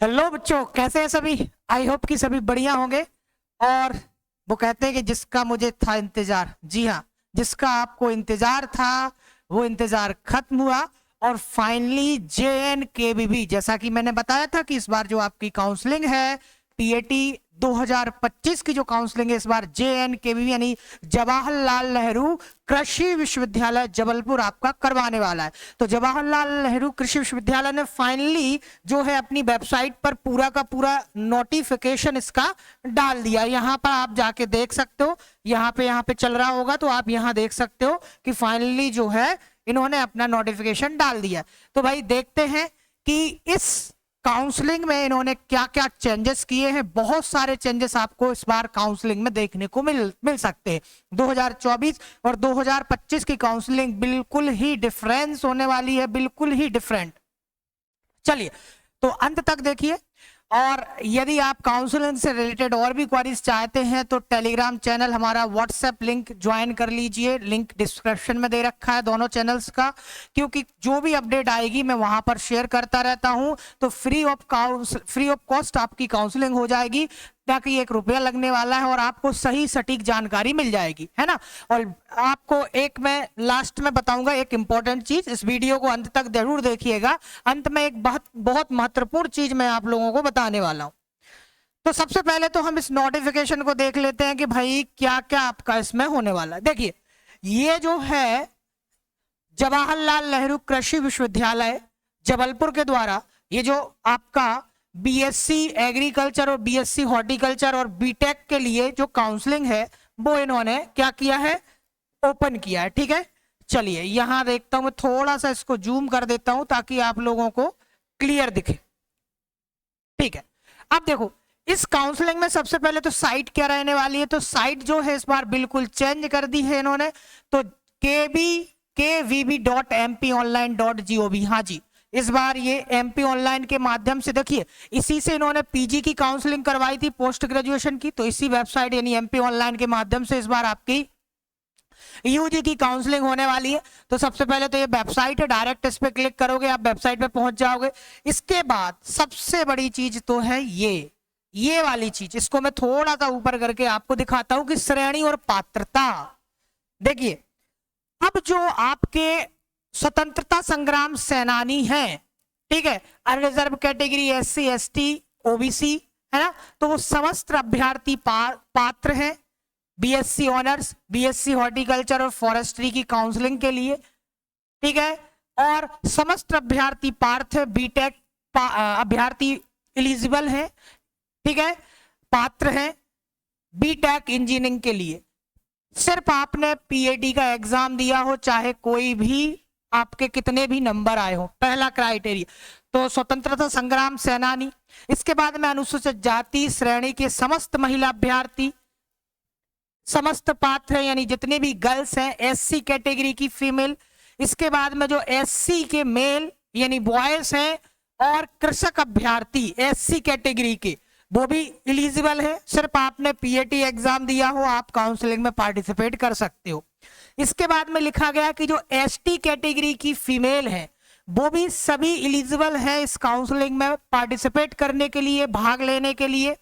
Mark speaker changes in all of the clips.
Speaker 1: Hello बच्चों, कैसे हैं सभी। आई होप कि सभी बढ़िया होंगे। और वो कहते हैं कि जिसका मुझे था इंतजार, जी हाँ, जिसका आपको इंतजार था वो इंतजार खत्म हुआ। और फाइनली JNKVB, जैसा कि मैंने बताया था कि इस बार जो आपकी काउंसलिंग है PAT 2025 की जो काउंसलिंग है इस बार JNKVB यानी जवाहरलाल नेहरू कृषि विश्वविद्यालय जबलपुर आपका करवाने वाला है। तो जवाहरलाल नेहरू कृषि विश्वविद्यालय ने फाइनली जो है अपनी वेबसाइट पर पूरा का पूरा नोटिफिकेशन इसका डाल दिया। यहाँ पर आप जाके देख सकते हो, यहाँ पे चल रहा होगा तो आप यहाँ देख सकते हो कि फाइनली जो है इन्होंने अपना नोटिफिकेशन डाल दिया। तो भाई देखते हैं कि इस काउंसलिंग में इन्होंने क्या क्या चेंजेस किए हैं। बहुत सारे चेंजेस आपको इस बार काउंसलिंग में देखने को मिल सकते हैं। 2024 और 2025 की काउंसलिंग बिल्कुल ही डिफरेंस होने वाली है, बिल्कुल ही डिफरेंट। चलिए तो अंत तक देखिए। और यदि आप काउंसलिंग से रिलेटेड और भी क्वेरीज चाहते हैं तो टेलीग्राम चैनल हमारा, व्हाट्सएप लिंक ज्वाइन कर लीजिए। लिंक डिस्क्रिप्शन में दे रखा है दोनों चैनल्स का, क्योंकि जो भी अपडेट आएगी मैं वहां पर शेयर करता रहता हूं। तो फ्री ऑफ कॉस्ट आपकी काउंसलिंग हो जाएगी, ताकि 1 रुपया लगने वाला है और आपको सही सटीक जानकारी मिल जाएगी, है ना। और आपको एक मैं लास्ट में बताऊंगा एक इंपॉर्टेंट चीज, इस वीडियो को अंत तक जरूर देखिएगा। अंत में एक बहुत महत्वपूर्ण चीज मैं आप लोगों को बताने वाला हूं। तो सबसे पहले तो हम इस नोटिफिकेशन को देख लेते हैं कि भाई क्या क्या आपका इसमें होने वाला है। देखिए, ये जो है जवाहरलाल नेहरू कृषि विश्वविद्यालय जबलपुर के द्वारा ये जो आपका BSc एग्रीकल्चर और BSc हॉर्टिकल्चर और BTech के लिए जो काउंसलिंग है वो इन्होंने क्या किया है, ओपन किया है। ठीक है, चलिए यहां देखता हूं, मैं थोड़ा सा इसको जूम कर देता हूं ताकि आप लोगों को क्लियर दिखे। ठीक है, अब देखो इस काउंसलिंग में सबसे पहले तो साइट क्या रहने वाली है। तो साइट जो है इस बार बिल्कुल चेंज कर दी है इन्होंने। तो kvb.mponline.gov, हाँ जी, इस बार ये MP ऑनलाइन के माध्यम से, देखिए इसी से इन्होंने PG की काउंसलिंग करवाई थी, पोस्ट ग्रेजुएशन की। तो इसी वेबसाइट यानी MP ऑनलाइन के माध्यम से इस बार आपकी UG की काउंसलिंग होने वाली है। तो सबसे पहले तो ये वेबसाइट है, डायरेक्ट इस पे क्लिक करोगे आप वेबसाइट पे पहुंच जाओगे। इसके बाद सबसे बड़ी चीज तो है ये वाली चीज, इसको मैं थोड़ा सा ऊपर करके आपको दिखाता हूं कि श्रेणी और पात्रता। देखिए, अब जो आपके स्वतंत्रता संग्राम सेनानी हैं, ठीक है, unreserved category SC ST OBC, है ना, तो वो समस्त अभ्यर्थी पात्र हैं BSc ऑनर्स, BSc हॉर्टिकल्चर और फॉरेस्ट्री की काउंसलिंग के लिए। ठीक है, और समस्त अभ्यर्थी पात्र है, BTech अभ्यर्थी एलिजिबल है, ठीक है, पात्र हैं BTech इंजीनियरिंग के लिए। सिर्फ आपने PAT का एग्जाम दिया हो, चाहे कोई भी आपके कितने भी नंबर आए हो, पहला क्राइटेरिया। तो स्वतंत्रता संग्राम सेनानी, इसके बाद में अनुसूचित जाति श्रेणी के समस्त महिला अभ्यर्थी, समस्त पात्र हैं यानी जितने भी गर्ल्स हैं, SC कैटेगरी की फीमेल, इसके बाद में जो SC के मेल यानी बॉयज हैं, और कृषक अभ्यर्थी SC कैटेगरी के वो भी एलिजिबल है। सिर्फ आपने PAT एग्जाम दिया हो, आप काउंसलिंग में पार्टिसिपेट कर सकते हो। इसके बाद में लिखा गया कि जो ST कैटेगरी की फीमेल है वो भी सभी एलिजिबल है इस काउंसलिंग में पार्टिसिपेट करने के लिए, भाग लेने के लिए।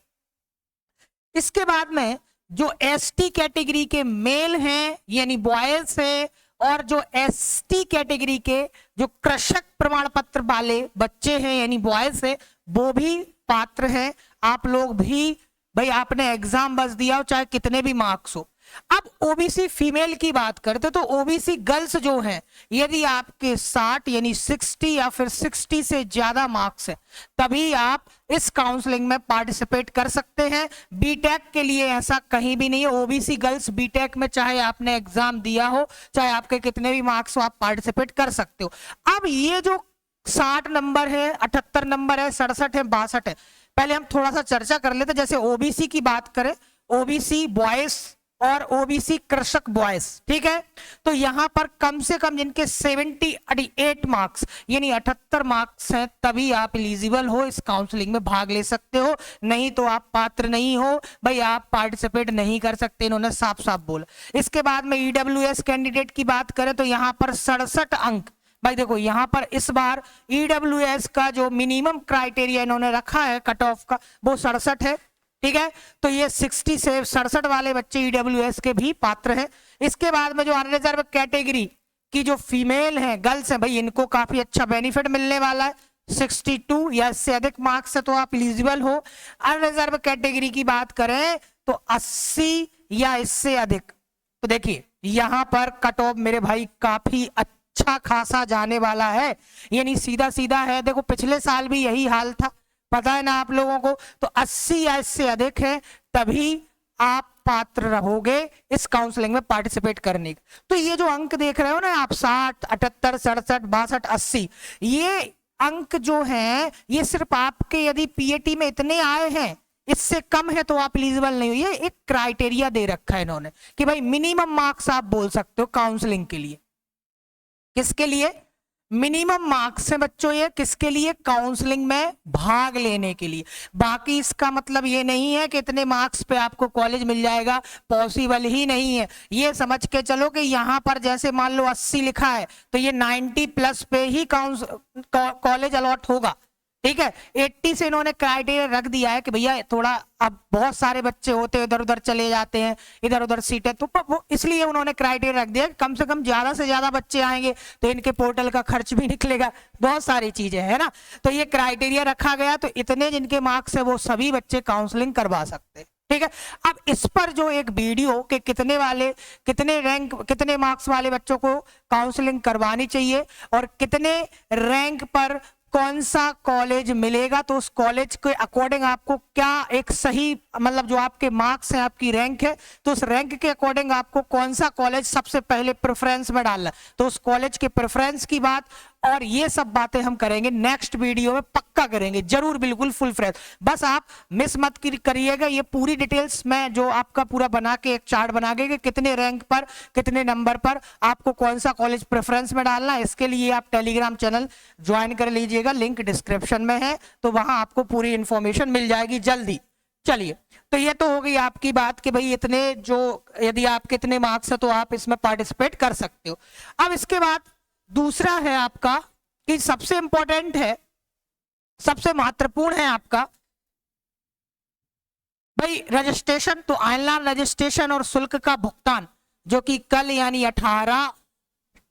Speaker 1: इसके बाद में जो ST कैटेगरी के मेल हैं यानी बॉयज है, और जो ST कैटेगरी के जो कृषक प्रमाण पत्र वाले बच्चे हैं यानी बॉयज है, वो भी पात्र हैं। आप लोग भी भाई आपने एग्जाम बस दिया हो, चाहे कितने भी मार्क्स हो। अब OBC फीमेल की बात करते तो OBC गर्ल्स जो हैं, यदि आपके 60 यानी 60 या फिर 60 से ज्यादा मार्क्स है तभी आप इस काउंसलिंग में पार्टिसिपेट कर सकते हैं। BTech के लिए ऐसा कहीं भी नहीं है। OBC गर्ल्स BTech में चाहे आपने एग्जाम दिया हो, चाहे आपके कितने भी मार्क्स हो, आप पार्टिसिपेट कर सकते हो। अब ये जो 60 नंबर है, 78 नंबर है, 67 है, 62 है, पहले हम थोड़ा सा चर्चा कर लेते। जैसे OBC की बात करें, OBC बॉयज और OBC कृषक बॉयज, ठीक है, तो यहां पर कम से कम जिनके 78 मार्क्स यानी 78 मार्क्स हैं तभी आप एलिजिबल हो, इस काउंसलिंग में भाग ले सकते हो, नहीं तो आप पात्र नहीं हो भाई, आप पार्टिसिपेट नहीं कर सकते, इन्होंने साफ साफ बोला। इसके बाद में EWS कैंडिडेट की बात करें तो यहां पर 67 अंक भाई देखो यहाँ पर इस बार ईडब्ल्यूएस का जो मिनिमम क्राइटेरिया इन्होंने रखा है कट ऑफ का वो 67 है, ठीक है। तो ये 60 से 67 वाले बच्चे ईडब्ल्यूएस के भी पात्र हैं। इसके बाद में जो अनरिजर्व कैटेगरी की जो फीमेल हैं, गर्ल्स हैं, भाई इनको काफी अच्छा बेनिफिट मिलने वाला है। 62 या इससे अधिक मार्क्स है तो आप एलिजिबल हो। अनरिजर्व कैटेगरी की बात करें तो 80 या इससे अधिक। तो देखिए यहां पर कट ऑफ मेरे भाई काफी अच्छा खासा जाने वाला है, यानी सीधा सीधा है। देखो पिछले साल भी यही हाल था, पता है ना आप लोगों को। तो 80 या इससे अधिक है तभी आप पात्र रहोगे इस काउंसलिंग में पार्टिसिपेट करने का। तो ये जो अंक देख रहे हो ना आप 60, 78, 67, 62, 80, ये अंक जो हैं ये सिर्फ आपके यदि पीएटी में इतने आए हैं, इससे कम है तो आप एलिजिबल नहीं हो। ये एक क्राइटेरिया दे रखा है इन्होंने कि भाई मिनिमम मार्क्स आप बोल सकते हो काउंसलिंग के लिए। किसके लिए मिनिमम मार्क्स है बच्चों? ये किसके लिए? काउंसलिंग में भाग लेने के लिए। बाकी इसका मतलब ये नहीं है कि इतने मार्क्स पे आपको कॉलेज मिल जाएगा, पॉसिबल ही नहीं है। ये समझ के चलो कि यहाँ पर जैसे मान लो 80 लिखा है तो ये 90 प्लस पे ही कॉलेज अलॉट होगा, ठीक है। 80 से इन्होंने क्राइटेरिया रख दिया है कि भैया थोड़ा अब बहुत सारे बच्चे होते हैं इधर उधर चले जाते हैं, इधर उधर सीटें, तो वो इसलिए उन्होंने क्राइटेरिया रख दिया कि कम से कम ज्यादा से ज्यादा बच्चे आएंगे तो इनके पोर्टल का खर्च भी निकलेगा, बहुत सारी चीजें है ना। तो ये क्राइटेरिया रखा गया, तो इतने जिनके मार्क्स है वो सभी बच्चे काउंसलिंग करवा सकते हैं, ठीक है। अब इस पर जो एक वीडियो के कितने वाले, कितने रैंक, कितने मार्क्स वाले बच्चों को काउंसलिंग करवानी चाहिए और कितने रैंक पर कौन सा कॉलेज मिलेगा, तो उस कॉलेज के अकॉर्डिंग आपको क्या एक सही, मतलब जो आपके मार्क्स हैं, आपकी रैंक है, तो उस रैंक के अकॉर्डिंग आपको कौन सा कॉलेज सबसे पहले प्रेफरेंस में डालना, तो उस कॉलेज के प्रेफरेंस की बात और ये सब बातें हम करेंगे नेक्स्ट वीडियो में, पक्का करेंगे जरूर, बिल्कुल फुल फ्रेश। बस आप मिस मत करिएगा, ये पूरी डिटेल्स में जो आपका पूरा बना के एक चार्ट बना के कितने रैंक पर, कितने नंबर पर आपको कौन सा कॉलेज प्रेफरेंस में डालना है, इसके लिए आप टेलीग्राम चैनल ज्वाइन कर लीजिएगा, लिंक डिस्क्रिप्शन में है, तो वहां आपको पूरी इंफॉर्मेशन मिल जाएगी जल्दी। चलिए, तो ये तो हो गई आपकी बात कि भाई इतने जो, यदि आपके इतने मार्क्स है तो आप इसमें पार्टिसिपेट कर सकते हो। अब इसके बाद दूसरा है आपका कि सबसे इंपॉर्टेंट है, सबसे महत्वपूर्ण है आपका भाई रजिस्ट्रेशन। तो ऑनलाइन रजिस्ट्रेशन और शुल्क का भुगतान जो कि कल यानी 18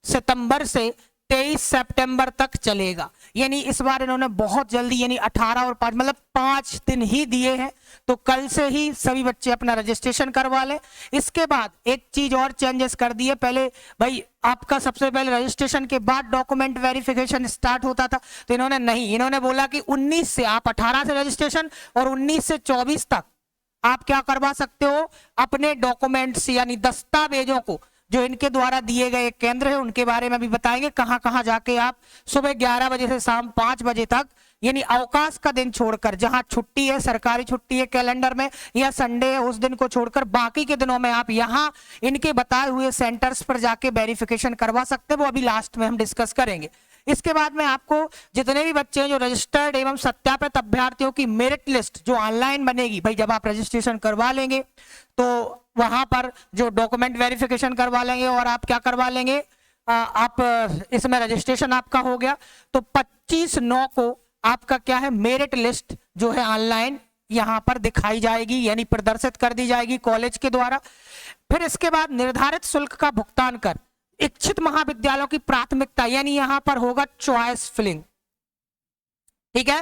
Speaker 1: सितंबर से 23 सितंबर तक चलेगा, यानी इस बार इन्होंने बहुत जल्दी, यानी 18 और 5 मतलब 5 दिन ही दिए हैं, तो कल से ही सभी बच्चे अपना रजिस्ट्रेशन करवा लें। इसके बाद एक चीज और चेंजेस कर दिए, पहले भाई आपका सबसे पहले रजिस्ट्रेशन के बाद डॉक्यूमेंट वेरिफिकेशन स्टार्ट होता था, तो इन्होंने नहीं, इन्होंने बोला कि 19 से, आप 18 से रजिस्ट्रेशन और 19 से 24 तक आप क्या करवा सकते हो, अपने डॉक्यूमेंट्स यानी दस्तावेजों को, जो इनके द्वारा दिए गए केंद्र है उनके बारे में भी बताएंगे, कहां कहां जाके आप सुबह 11 बजे से शाम 5 बजे तक, यानी अवकाश का दिन छोड़कर, जहां छुट्टी है, सरकारी छुट्टी है कैलेंडर में या संडे है उस दिन को छोड़कर बाकी के दिनों में आप यहां इनके बताए हुए सेंटर्स पर जाके वेरिफिकेशन करवा सकते हैं, वो अभी लास्ट में हम डिस्कस करेंगे। इसके बाद में आपको जितने भी बच्चे हैं जो रजिस्टर्ड एवं सत्यापित अभ्यर्थियों की मेरिट लिस्ट जो ऑनलाइन बनेगी, भाई जब आप रजिस्ट्रेशन करवा लेंगे तो वहां पर जो डॉक्यूमेंट वेरिफिकेशन करवा लेंगे और आप क्या करवा लेंगे, आप इसमें रजिस्ट्रेशन आपका हो गया, तो 25/9 को आपका क्या है, मेरिट लिस्ट जो है ऑनलाइन यहां पर दिखाई जाएगी, यानी प्रदर्शित कर दी जाएगी कॉलेज के द्वारा। फिर इसके बाद निर्धारित शुल्क का भुगतान कर इच्छित महाविद्यालयों की प्राथमिकता, यानी यहां पर होगा चॉइस फिलिंग, ठीक है।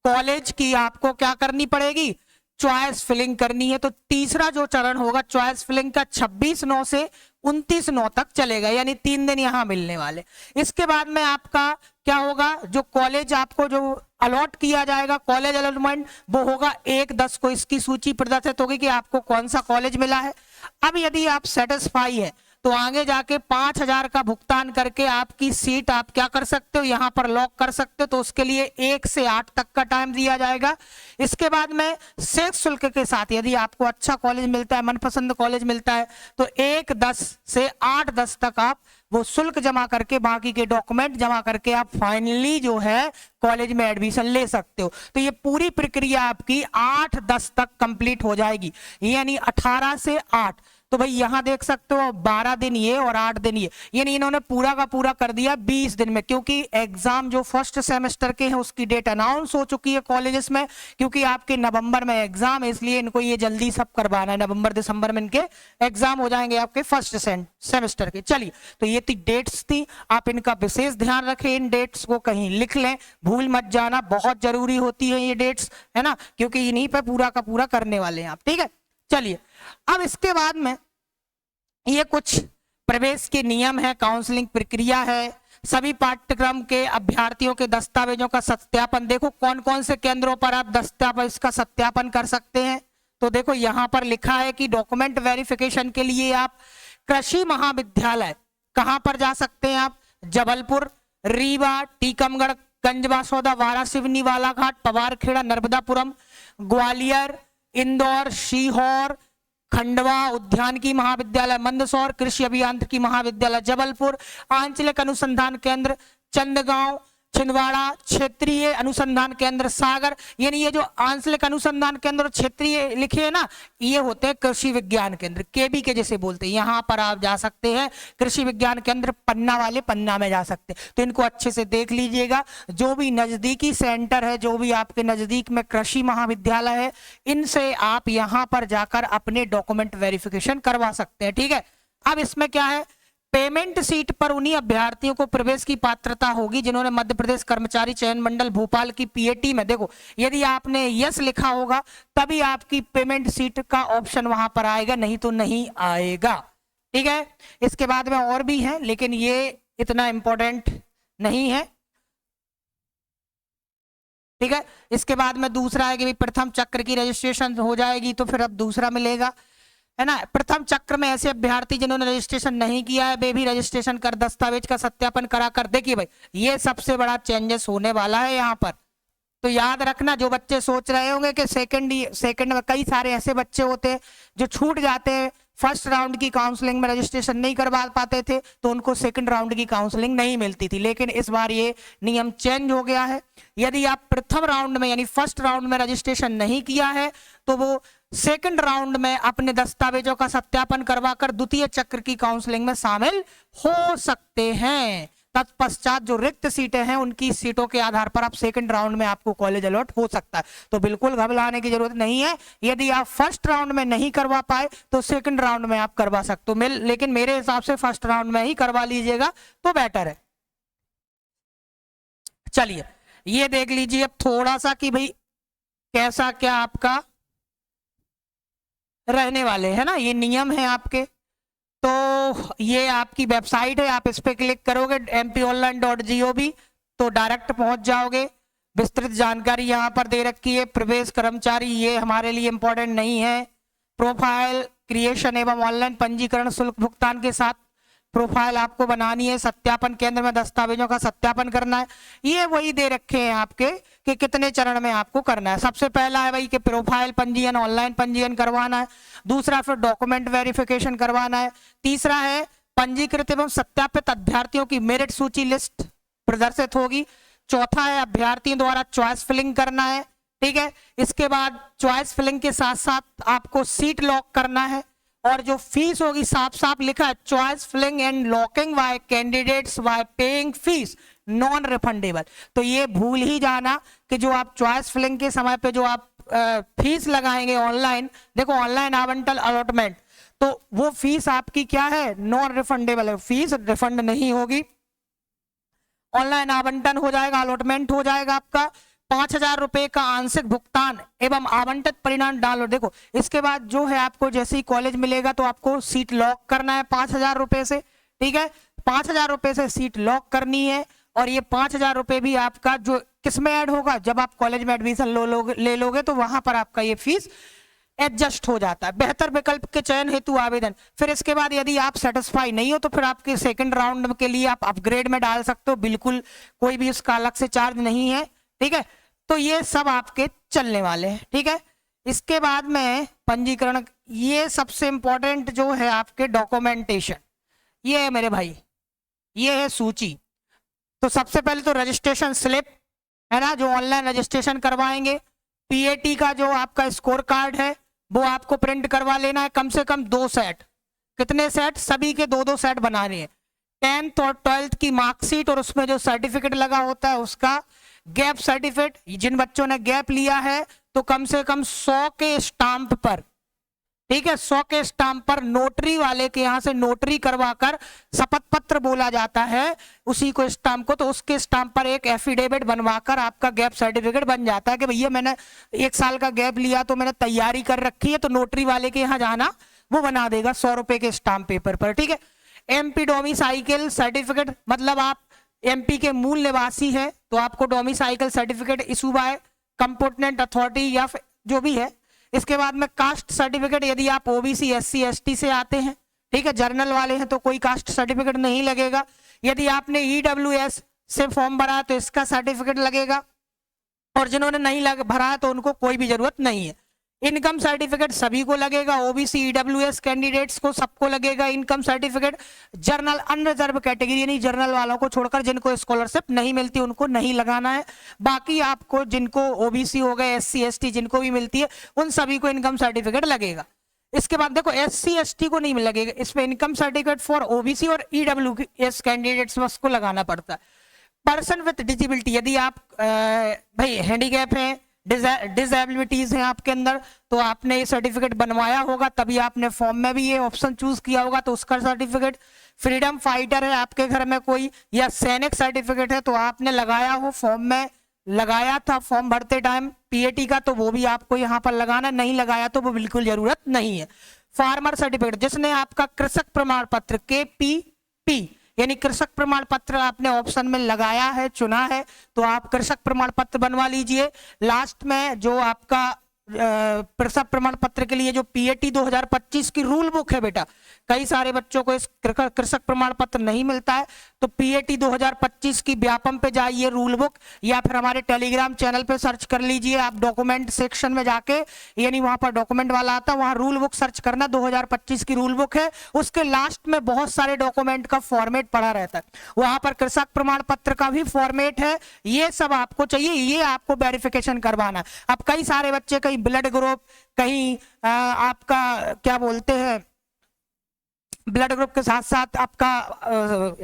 Speaker 1: कॉलेज की आपको क्या करनी पड़ेगी, चॉइस फिलिंग करनी है। तो तीसरा जो चरण होगा चॉइस फिलिंग का 26/9 से 29/9 तक चलेगा, यानी 3 दिन यहां मिलने वाले। इसके बाद में आपका क्या होगा, जो कॉलेज आपको जो अलॉट किया जाएगा, कॉलेज अलॉटमेंट, वो होगा 1/10 को इसकी सूची प्रदर्शित होगी कि आपको कौन सा कॉलेज मिला है। अब यदि आप सेटिस्फाई है तो आगे जाके 5,000 का भुगतान करके आपकी सीट आप क्या कर सकते हो, यहां पर लॉक कर सकते हो, तो उसके लिए 1 से 8 तक का टाइम दिया जाएगा। इसके बाद में शेष शुल्क के साथ यदि आपको अच्छा कॉलेज मिलता है, मनपसंद कॉलेज मिलता है, तो 1/10 से 8/10 तक आप वो शुल्क जमा करके, बाकी के डॉक्यूमेंट जमा करके आप फाइनली जो है कॉलेज में एडमिशन ले सकते हो। तो ये पूरी प्रक्रिया आपकी 8/10 तक कंप्लीट हो जाएगी, यानी 18 से 8। तो भाई यहाँ देख सकते हो 12 दिन ये और 8 दिन ये, यानी इन्होंने पूरा का पूरा कर दिया 20 दिन में, क्योंकि एग्जाम जो फर्स्ट सेमेस्टर के हैं उसकी डेट अनाउंस हो चुकी है कॉलेजेस में, क्योंकि आपके नवंबर में एग्जाम है, इसलिए इनको ये जल्दी सब करवाना है। नवंबर दिसंबर में इनके एग्जाम हो जाएंगे आपके फर्स्ट सेमेस्टर के। चलिए, तो ये डेट्स थी, आप इनका विशेष ध्यान रखें, इन डेट्स को कहीं लिख लें, भूल मत जाना, बहुत जरूरी होती है ये डेट्स, है ना, क्योंकि इन्हीं पे पूरा का पूरा करने वाले हैं आप, ठीक है। चलिए, अब इसके बाद में ये कुछ प्रवेश के नियम है, काउंसलिंग प्रक्रिया है, सभी पाठ्यक्रम के अभ्यर्थियों के दस्तावेजों का सत्यापन। देखो कौन कौन से केंद्रों पर आप दस्तावेज का सत्यापन कर सकते हैं, तो देखो यहां पर लिखा है कि डॉक्यूमेंट वेरिफिकेशन के लिए आप कृषि महाविद्यालय, कहां पर जा सकते हैं आप, जबलपुर, रीवा, टीकमगढ़, गंजबासौदा, वारासिवनी, बालाघाट, पवारखेड़ा, नर्मदापुरम, ग्वालियर, इंदौर, सीहोर, खंडवा, उद्यानिकी महाविद्यालय मंदसौर, कृषि अभियांत्रिकी महाविद्यालय जबलपुर, आंचलिक अनुसंधान केंद्र चंदगांव, छिंदवाड़ा, क्षेत्रीय अनुसंधान केंद्र सागर। यानी ये जो आंचलिक अनुसंधान केंद्र और क्षेत्रीय लिखे हैं ना, ये होते हैं कृषि विज्ञान केंद्र, केबी के जैसे बोलते हैं, यहाँ पर आप जा सकते हैं। कृषि विज्ञान केंद्र पन्ना वाले पन्ना में जा सकते हैं, तो इनको अच्छे से देख लीजिएगा। जो भी नजदीकी सेंटर है, जो भी आपके नजदीक में कृषि महाविद्यालय है, इनसे आप यहाँ पर जाकर अपने डॉक्यूमेंट वेरिफिकेशन करवा सकते हैं, ठीक है। अब इसमें क्या है, पेमेंट सीट पर उन्हीं अभ्यर्थियों को प्रवेश की पात्रता होगी जिन्होंने मध्य प्रदेश कर्मचारी चयन मंडल भोपाल की पीएटी में, देखो यदि आपने यस लिखा होगा तभी आपकी पेमेंट सीट का ऑप्शन वहां पर आएगा, नहीं तो नहीं आएगा, ठीक है। इसके बाद में और भी है, लेकिन ये इतना इंपॉर्टेंट नहीं है, ठीक है। इसके बाद में दूसरा है कि प्रथम चक्र की रजिस्ट्रेशन हो जाएगी तो फिर अब दूसरा मिलेगा, है ना। प्रथम चक्र में ऐसे अभ्यर्थी जिन्होंने रजिस्ट्रेशन नहीं किया है वे भी रजिस्ट्रेशन कर दस्तावेज का सत्यापन कराकर, देखिए भाई ये सबसे बड़ा चेंजेस होने वाला है यहाँ पर। तो याद रखना, जो बच्चे सोच रहे होंगे कि सेकंड में, कई सारे ऐसे बच्चे होते हैं जो छूट जाते हैं, फर्स्ट राउंड की काउंसलिंग में रजिस्ट्रेशन नहीं करवा पाते थे तो उनको सेकंड राउंड की काउंसलिंग नहीं मिलती थी, लेकिन इस बार ये नियम चेंज हो गया है। यदि आप प्रथम राउंड में यानी फर्स्ट राउंड में रजिस्ट्रेशन नहीं किया है तो वो सेकंड राउंड में अपने दस्तावेजों का सत्यापन करवाकर द्वितीय चक्र की काउंसलिंग में शामिल हो सकते हैं। तत्पश्चात जो रिक्त सीटें हैं उनकी सीटों के आधार पर आप सेकंड राउंड में आपको कॉलेज अलॉट हो सकता है, तो बिल्कुल घबराने की जरूरत नहीं है। यदि आप फर्स्ट राउंड में नहीं करवा पाए तो सेकंड राउंड में आप करवा सकते हो, लेकिन मेरे हिसाब से फर्स्ट राउंड में ही करवा लीजिएगा तो बेटर है। चलिए, ये देख लीजिए अब थोड़ा सा कि भाई कैसा क्या आपका रहने वाले है ना, ये नियम है आपके। तो ये आपकी वेबसाइट है, आप इस पे क्लिक करोगे mponline.gov तो डायरेक्ट पहुंच जाओगे। विस्तृत जानकारी यहाँ पर दे रखी है। प्रवेश कर्मचारी ये हमारे लिए इंपॉर्टेंट नहीं है। प्रोफाइल क्रिएशन एवं ऑनलाइन पंजीकरण शुल्क भुगतान के साथ प्रोफाइल आपको बनानी है। सत्यापन केंद्र में दस्तावेजों का सत्यापन करना है। ये वही दे रखे हैं आपके कि कितने चरण में आपको करना है। सबसे पहला है भाई कि प्रोफाइल पंजीयन, ऑनलाइन पंजीयन करवाना है। दूसरा फिर डॉक्यूमेंट वेरिफिकेशन करवाना है। तीसरा है पंजीकृत एवं सत्यापित अभ्यर्थियों की मेरिट सूची लिस्ट प्रदर्शित होगी। चौथा है अभ्यर्थियों द्वारा चॉइस फिलिंग करना है, ठीक है। इसके बाद चॉइस फिलिंग के साथ साथ आपको सीट लॉक करना है और जो फीस होगी साफ साफ लिखा है, choice filling and locking by candidates by paying fees non refundable. तो ये भूल ही जाना कि जो आप चॉइस फिलिंग के समय पे जो आप फीस लगाएंगे ऑनलाइन, देखो ऑनलाइन आवंटन अलॉटमेंट, तो वो फीस आपकी क्या है, नॉन रिफंडेबल है, फीस रिफंड नहीं होगी। ऑनलाइन आवंटन हो जाएगा, अलॉटमेंट हो जाएगा आपका। 5,000 रुपए का आंशिक भुगतान एवं आवंटित परिणाम डाउनलोड। देखो इसके बाद जो है आपको जैसे ही कॉलेज मिलेगा तो आपको सीट लॉक करना है 5,000 रुपए से, ठीक है। 5,000 रुपए से सीट लॉक करनी है और ये 5,000 रुपए भी आपका जो किसमें ऐड होगा, जब आप कॉलेज में एडमिशन ले लोगे तो वहां पर आपका ये फीस एडजस्ट हो जाता है। बेहतर विकल्प के चयन हेतु आवेदन। फिर इसके बाद यदि आप सेटिस्फाई नहीं हो तो फिर आपके सेकंड राउंड के लिए आप अपग्रेड में डाल सकते हो, बिल्कुल कोई भी उसका अलग से चार्ज नहीं है, ठीक है। तो ये सब आपके चलने वाले हैं, ठीक है। इसके बाद में पंजीकरण, ये सबसे इंपॉर्टेंट जो है आपके डॉक्यूमेंटेशन, ये है मेरे भाई, ये है सूची। तो सबसे पहले तो रजिस्ट्रेशन स्लिप है ना, जो ऑनलाइन रजिस्ट्रेशन करवाएंगे। पीएटी का जो आपका स्कोर कार्ड है वो आपको प्रिंट करवा लेना है, कम से कम 2 सेट, कितने सेट? सभी के 2-2 सेट बनाने हैं। 10th और 12th की मार्कशीट और उसमें जो सर्टिफिकेट लगा होता है उसका गैप सर्टिफिकेट। जिन बच्चों ने गैप लिया है तो कम से कम 100 के स्टाम्प पर, ठीक है, 100 के स्टाम्प पर नोटरी वाले के यहाँ से नोटरी करवाकर शपथ पत्र बोला जाता है उसी को स्टाम्प को, तो उसके स्टाम्प पर एक एफिडेविट बनवाकर आपका गैप सर्टिफिकेट बन जाता है कि भैया मैंने 1 साल का गैप लिया तो मैंने तैयारी कर रखी है, तो नोटरी वाले के यहाँ जाना वो बना देगा 100 रुपए के स्टाम्प पेपर पर, ठीक है। एमपी डोमिसाइकिल सर्टिफिकेट, मतलब आप एमपी के मूल निवासी है तो आपको डोमिसाइकिल सर्टिफिकेट इशू बाय कंपोर्टेंट अथॉरिटी या जो भी है। इसके बाद में कास्ट सर्टिफिकेट, यदि आप ओबीसी एससी एसटी से आते हैं, ठीक है, जर्नल वाले हैं तो कोई कास्ट सर्टिफिकेट नहीं लगेगा। यदि आपने ईडब्ल्यूएस से फॉर्म भरा है तो इसका सर्टिफिकेट लगेगा, और जिन्होंने नहीं भरा है तो उनको कोई भी जरूरत नहीं है। इनकम सर्टिफिकेट सभी को लगेगा, ओबीसी ईडब्ल्यूएस कैंडिडेट्स को सबको लगेगा income certificate. General unreserved category यानी जर्नल वालों को छोड़कर जिनको स्कॉलरशिप नहीं मिलती उनको नहीं लगाना है। बाकी आपको जिनको ओबीसी हो गए, एससी एसटी जिनको भी मिलती है उन सभी को इनकम सर्टिफिकेट लगेगा। इसके बाद देखो एससी एसटी को नहीं लगेगा, इसमें इनकम सर्टिफिकेट फॉर ओबीसी और ईडब्ल्यूएस कैंडिडेट्स को लगाना पड़ता है। पर्सन विथ डिसेबिलिटी, यदि आप भाई हैंडीकैप हैं, डिसेबिलिटीज हैं आपके अंदर, तो आपने ये सर्टिफिकेट बनवाया होगा तभी आपने फॉर्म में भी ये ऑप्शन चूज किया होगा तो उसका सर्टिफिकेट। फ्रीडम फाइटर है आपके घर में कोई, या सैनिक सर्टिफिकेट है तो आपने लगाया हो, फॉर्म में लगाया था फॉर्म भरते टाइम पीएटी का, तो वो भी आपको यहाँ पर लगाना, नहीं लगाया तो वो बिल्कुल जरूरत नहीं है। फार्मर सर्टिफिकेट, जिसने आपका कृषक प्रमाण पत्र KPP यानी कृषक प्रमाण पत्र आपने ऑप्शन में लगाया है, चुना है, तो आप कृषक प्रमाण पत्र बनवा लीजिए। लास्ट में जो आपका कृषक प्रमाण पत्र के लिए जो पीएटी 2025 की रूल बुक है बेटा, कई सारे बच्चों को इस कृषक प्रमाण पत्र नहीं मिलता है, तो पीएटी 2025 की व्यापम पे जाइए रूल बुक, या फिर हमारे टेलीग्राम चैनल पे सर्च कर लीजिए आप, डॉक्यूमेंट सेक्शन में जाके, यानी वहां पर डॉक्यूमेंट वाला आता है, वहां रूल बुक सर्च करना, 2025 की रूल बुक है, उसके लास्ट में बहुत सारे डॉक्यूमेंट का फॉर्मेट पड़ा रहता है, वहां पर कृषक प्रमाण पत्र का भी फॉर्मेट है, ये सब आपको चाहिए, ये आपको वेरिफिकेशन करवाना। अब कई सारे बच्चे कहीं ब्लड ग्रुप, कहीं आपका क्या बोलते हैं ब्लड ग्रुप के साथ साथ आपका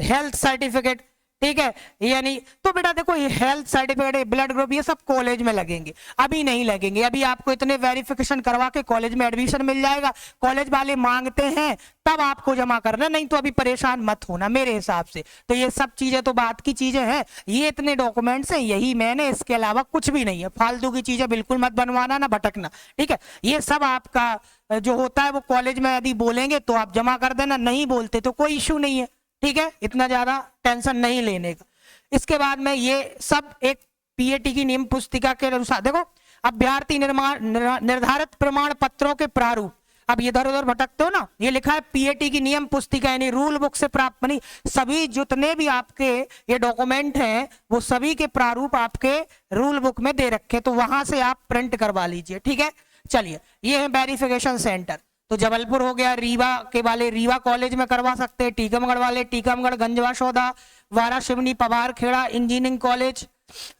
Speaker 1: हेल्थ सर्टिफिकेट, ठीक है, यानी तो बेटा देखो ये हेल्थ सर्टिफिकेट, ब्लड ग्रुप, ये सब कॉलेज में लगेंगे, अभी नहीं लगेंगे, अभी आपको इतने वेरिफिकेशन करवा के कॉलेज में एडमिशन मिल जाएगा, कॉलेज वाले मांगते हैं तब आपको जमा करना, नहीं तो अभी परेशान मत होना मेरे हिसाब से। तो ये सब चीजें तो बात की चीजें हैं, ये इतने डॉक्यूमेंट्स हैं, यही मैंने, इसके अलावा कुछ भी नहीं है, फालतू की चीजें बिल्कुल मत बनवाना ना भटकना, ठीक है। ये सब आपका जो होता है वो कॉलेज में यदि बोलेंगे तो आप जमा कर देना, नहीं बोलते तो कोई इश्यू नहीं है, ठीक है, इतना ज्यादा टेंशन नहीं लेने का। इसके बाद में ये सब एक पीएटी की नियम पुस्तिका के अनुसार, देखो अभ्यर्थी निर्धारित प्रमाण पत्रों के प्रारूप, अब इधर उधर भटकते हो ना, ये लिखा है पीएटी की नियम पुस्तिका यानी रूल बुक से प्राप्त, नहीं सभी जितने भी आपके ये डॉक्यूमेंट हैं वो सभी के प्रारूप आपके रूल बुक में दे रखे, तो वहां से आप प्रिंट करवा लीजिए, ठीक है। चलिए ये है वेरिफिकेशन सेंटर, तो जबलपुर हो गया, रीवा के वाले रीवा कॉलेज में करवा सकते हैं, टीकमगढ़ वाले टीकमगढ़, गंजवा सौदा, वारा शिवनी, पवार खेड़ा इंजीनियरिंग कॉलेज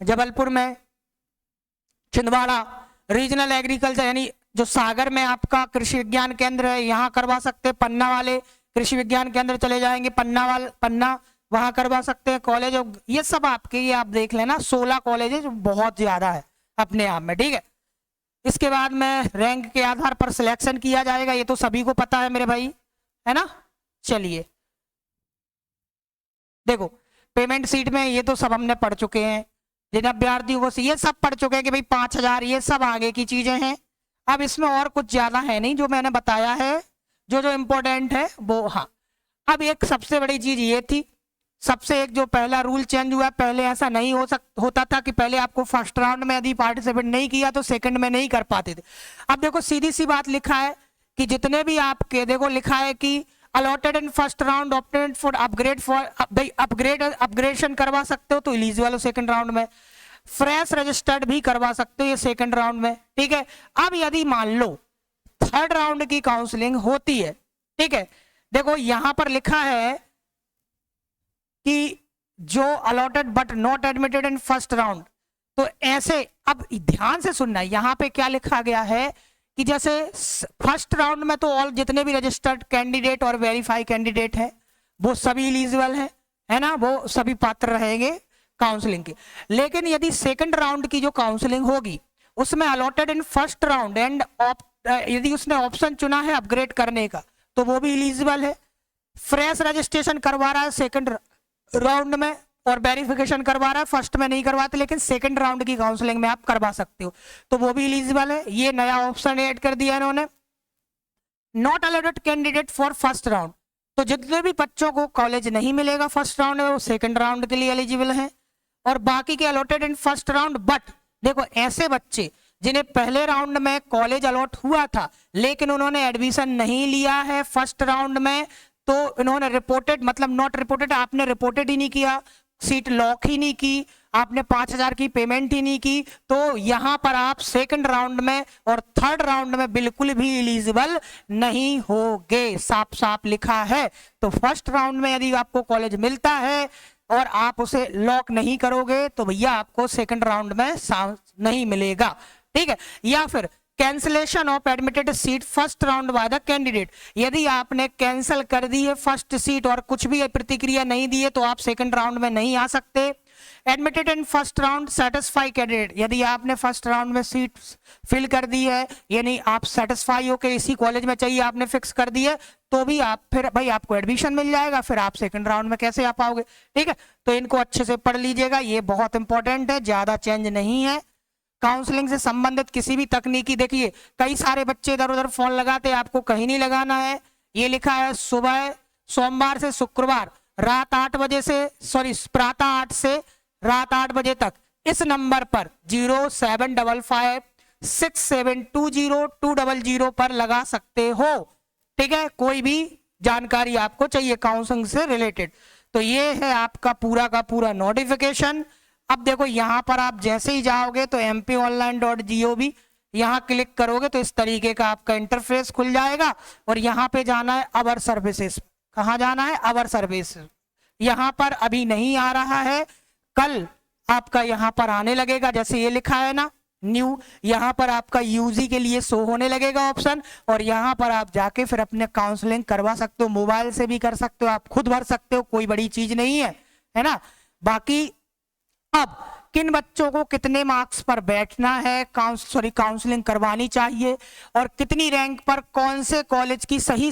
Speaker 1: जबलपुर में, छिंदवाड़ा रीजनल एग्रीकल्चर यानी जो सागर में आपका कृषि विज्ञान केंद्र है यहाँ करवा सकते हैं, पन्ना वाले कृषि विज्ञान केंद्र चले जाएंगे, पन्ना वहां करवा सकते हैं कॉलेज, ये सब आपके, ये आप देख लेना 16 कॉलेज है जो बहुत ज्यादा है अपने आप में, ठीक है। इसके बाद में रैंक के आधार पर सिलेक्शन किया जाएगा, ये तो सभी को पता है मेरे भाई, है ना। चलिए देखो पेमेंट सीट में ये तो सब हमने पढ़ चुके हैं, जिन अभ्यर्थियों को ये सब पढ़ चुके हैं कि भाई 5000 ये सब आगे की चीजें हैं। अब इसमें और कुछ ज्यादा है नहीं, जो मैंने बताया है जो जो इम्पोर्टेंट है वो, हाँ अब एक सबसे बड़ी चीज ये थी, सबसे एक जो पहला रूल चेंज हुआ, पहले ऐसा नहीं होता था कि पहले आपको फर्स्ट राउंड में यदि पार्टिसिपेट नहीं किया तो सेकंड में नहीं कर पाते थे। अब देखो सीधी सी बात लिखा है कि जितने भी आपके, देखो लिखा है कि allotted in first round opted for upgradation करवा सकते हो तो एलिजिबल हो सेकंड राउंड में, फ्रेश रजिस्टर्ड भी करवा सकते हो ये सेकंड राउंड में, ठीक है। अब यदि मान लो थर्ड राउंड की काउंसलिंग होती है, ठीक है, देखो यहां पर लिखा है कि जो allotted but not admitted in first round, तो ऐसे अब ध्यान से सुनना, यहां पे क्या लिखा गया है कि जैसे फर्स्ट राउंड में तो ऑल जितने भी रजिस्टर्ड कैंडिडेट और वेरीफाई कैंडिडेट है वो सभी एलिजिबल है ना, वो सभी पात्र रहेंगे काउंसलिंग के। लेकिन यदि सेकंड राउंड की जो काउंसलिंग होगी उसमें allotted in first round and यदि उसने ऑप्शन चुना है अपग्रेड करने का तो वो भी एलिजिबल है। फ्रेश रजिस्ट्रेशन करवा रहा है सेकंड राउंड में और वेरिफिकेशन करवा रहा है, फर्स्ट में नहीं करवाते लेकिन सेकंड राउंड की काउंसलिंग में आप करवा सकते हो, तो वो भी एलिजिबल है। ये नया ऑप्शन ऐड कर दिया इन्होंने। Not allotted candidate for first round, तो जितने भी बच्चों को कॉलेज नहीं मिलेगा फर्स्ट राउंड में वो सेकंड राउंड के लिए एलिजिबल हैं। और बाकी के allotted in first round, but देखो ऐसे बच्चे जिन्हें पहले राउंड में कॉलेज अलॉट हुआ था लेकिन उन्होंने एडमिशन नहीं लिया है फर्स्ट राउंड में, तो इन्होंने रिपोर्टेड मतलब नॉट रिपोर्टेड, आपने रिपोर्टेड ही नहीं किया, सीट लॉक ही नहीं की, आपने 5,000 की पेमेंट ही नहीं की, तो यहां पर आप सेकंड राउंड में और थर्ड राउंड में बिल्कुल भी एलिजिबल नहीं होगे, साफ साफ लिखा है। तो फर्स्ट राउंड में यदि आपको कॉलेज मिलता है और आप उसे लॉक नहीं करोगे तो भैया आपको सेकंड राउंड में नहीं मिलेगा, ठीक है। या फिर cancellation of admitted seat first round by the candidate, यदि आपने कैंसिल कर दी है फर्स्ट सीट और कुछ भी प्रतिक्रिया नहीं दी है तो आप सेकंड राउंड में नहीं आ सकते। Admitted in first round satisfy candidate, यदि आपने फर्स्ट राउंड में सीट फिल कर दी है यानी आप सेटिस्फाई हो के इसी कॉलेज में चाहिए आपने फिक्स कर दी है तो भी आप फिर भाई आपको एडमिशन मिल जाएगा, फिर आप सेकंड राउंड में कैसे आ पाओगे, ठीक है। तो इनको अच्छे से पढ़ लीजिएगा, ये बहुत इंपॉर्टेंट है, ज्यादा चेंज नहीं है। काउंसलिंग से संबंधित किसी भी तकनीकी, देखिए कई सारे बच्चे इधर उधर फोन लगाते हैं, आपको कहीं नहीं लगाना है। ये लिखा है सुबह सोमवार से शुक्रवार रात 8 बजे से प्रातः 8 से रात 8 बजे तक इस नंबर पर 0755672020 पर लगा सकते हो, ठीक है। कोई भी जानकारी आपको चाहिए काउंसलिंग से रिलेटेड, तो ये है आपका पूरा का पूरा नोटिफिकेशन। अब देखो यहाँ पर आप जैसे ही जाओगे तो mponline.gov यहाँ क्लिक करोगे तो इस तरीके का आपका इंटरफेस खुल जाएगा और यहाँ पे जाना है अवर सर्विसेज। कहाँ जाना है? अवर सर्विस। यहाँ पर अभी नहीं आ रहा है, कल आपका यहाँ पर आने लगेगा, जैसे ये लिखा है ना न्यू, यहाँ पर आपका यूजी के लिए शो होने लगेगा ऑप्शन और यहाँ पर आप जाके फिर अपने काउंसलिंग करवा सकते हो, मोबाइल से भी कर सकते हो, आप खुद भर सकते हो, कोई बड़ी चीज नहीं है ना। बाकी अब किन बच्चों को कितने मार्क्स पर बैठना है, काउंसलिंग करवानी चाहिए और कितनी रैंक पर कौन से कॉलेज की सही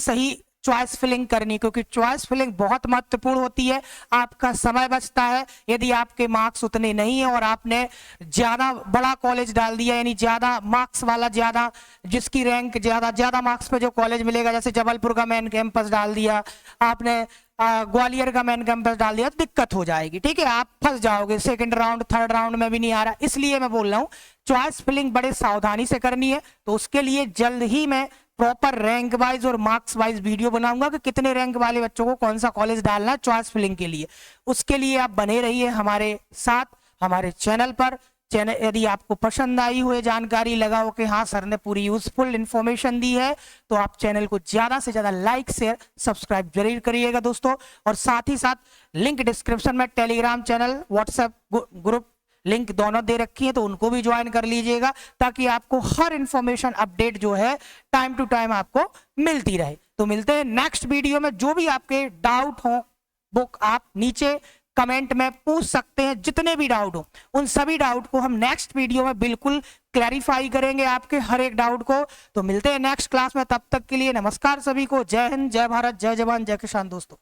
Speaker 1: चॉइस फिलिंग करनी, क्योंकि चॉइस फिलिंग बहुत महत्वपूर्ण होती है, आपका समय बचता है। यदि आपके मार्क्स उतने नहीं है और आपने ज्यादा बड़ा कॉलेज डाल दिया यानी ज्यादा मार्क्स वाला, ज्यादा जिसकी रैंक ज्यादा मार्क्स पे जो कॉलेज मिलेगा, जैसे जबलपुर का मेन कैंपस डाल दिया आपने, ग्वालियर का मेन कैंपस डाल दिया, तो दिक्कत हो जाएगी, ठीक है, आप फंस जाओगे, सेकंड राउंड थर्ड राउंड में भी नहीं आ रहा। इसलिए मैं बोल रहा हूँ चॉइस फिलिंग बड़े सावधानी से करनी है, तो उसके लिए जल्द ही मैं प्रॉपर रैंक वाइज और मार्क्स वाइज वीडियो बनाऊंगा कि कितने रैंक वाले बच्चों को कौन सा कॉलेज डालना है चॉइस फिलिंग के लिए। उसके लिए आप बने रहिए हमारे साथ, हमारे चैनल पर। चैनल यदि आपको पसंद आई हो जानकारी, लगा हो कि हाँ सर ने पूरी यूजफुल इंफॉर्मेशन दी है, तो आप चैनल को ज्यादा से ज्यादा लाइक शेयर सब्सक्राइब जरूर करिएगा दोस्तों। और साथ ही साथ लिंक डिस्क्रिप्शन में Telegram channel, WhatsApp group link दोनों दे रखी है, तो उनको भी ज्वाइन कर लीजिएगा ताकि आपको हर इंफॉर्मेशन अपडेट जो है टाइम टू टाइम आपको मिलती रहे। तो मिलते हैं नेक्स्ट वीडियो में। जो भी आपके डाउट हो वो आप नीचे कमेंट में पूछ सकते हैं, जितने भी डाउट हो उन सभी डाउट को हम नेक्स्ट वीडियो में बिल्कुल क्लैरिफाई करेंगे, आपके हर एक डाउट को। तो मिलते हैं नेक्स्ट क्लास में, तब तक के लिए नमस्कार सभी को, जय हिंद, जय भारत, जय जवान, जय किसान दोस्तों।